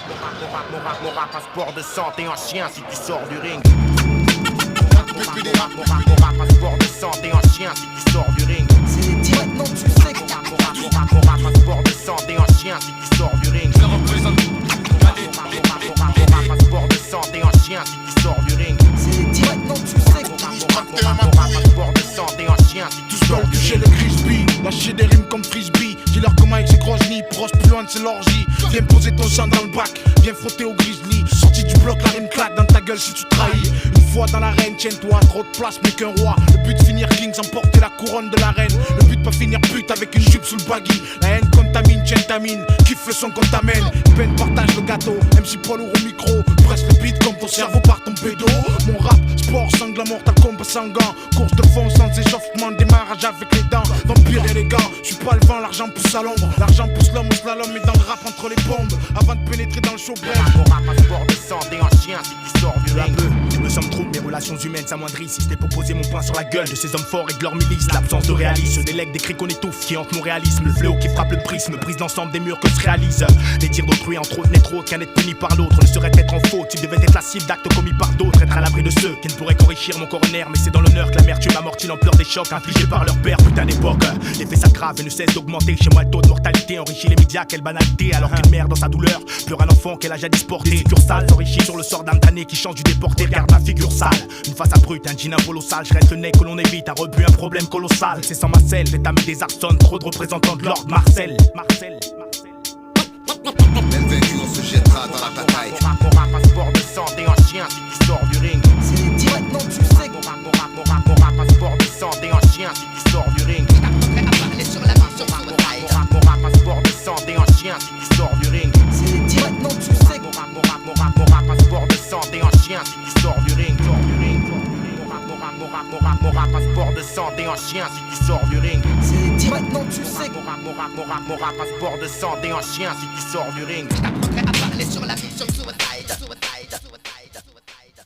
Mon rap, passeport de santé en chien si tu sors du ring. Mon passeport de santé en chien si tu sors du ring. C'est direct, non, tu sais. Mon passeport de santé en chien si tu sors du ring. Je représente. Mon passeport de santé en chien si tu sors du ring. C'est direct, non, tu sais. Mon passeport de santé en chien si tu sors du Toucher ring. le Crispy, lâcher des rimes comme frisbee. Dis-leur comment avec ses grosses nids, proche plus loin de ses l'orgie. Viens poser ton sang dans le bac, viens frotter au grizzly. Sorti du bloc, la rime claque dans ta gueule si tu trahis. Une fois dans l'arène, tiens-toi, trop de place, mais qu'un roi. Le but de finir king sans porter la couronne de la reine. Le but de pas finir pute avec une jupe sous le baggy. La haine contamine, tiens ta mine, kiffe le son qu'on t'amène. Peine partage le gâteau, MC poids lourd au micro. Presse le beat comme ton cerveau par ton pédo. Mon rap, sport sans glamour, t'as le combat sans gants. Course de fond sans échauffement, démarrage avec les dents. Vampire élégant, je suis pas le vent, l'argent pousse à l'ombre. L'argent pousse l'homme au slalom et dans le rap entre les bombes. Avant de pénétrer dans le show Mon rap, passeport de santé en chien si tu sors du ring. Je me sens trop, mes relations humaines s'amoindrissent. Si je t'ai proposé mon pain sur la gueule de ces hommes forts et de leur milice. L'absence de réalisme, des legs, des cris qu'on étouffe qui hantent mon réalisme. Le fléau qui frappe le prisme, brise l'ensemble des murs que se réalise. Les tirs d'autrui entre autres n'est trop qu'un être puni par l'autre. Ne serait être en faute, il devait être la cible d'actes commis par d'autres. Être à l'abri de ceux qui ne pourraient qu'enrichir mon coroner. Mais c'est dans l'honneur que l'amertume amortit l'ampleur des chocs infligés par leur père. Putain d'époque, l'effet s'aggrave et ne cesse d'augmenter. Chez moi le taux de mortalité enrichit les médias, quelle banalité. Alors qu'une mère dans sa douleur pleure un enfant qu'elle a jadis porté. Succursale s'enrichit sur le sort d'un damné qui change du déporté. Regarde ma figure sale, une face à brute, un jean un polo sale. Je reste le nez que l'on évite, un rebut, un problème colossal. C'est sans ma selle, j'ai tamé des arçonnes, trop de représentants de l'ordre. Marcel. Même vaincu, on se jettera dans la bataille. Mon rap, passeport de santé en chien si tu sors du ring. C'est direct, non, tu sais. Mon rap, passeport de santé en chien si tu sors du ring. Mon rap, passeport de santé en chien si tu sors du ring. C'est direct, non, tu sais. Mon rap, passeport de santé en chien si tu sors du ring. Mon rap, passeport de santé en chien si tu sors du ring. C'est direct, non, tu sais. Mon rap, passeport de santé en chien si tu sors du ring. Sur la mission suicide.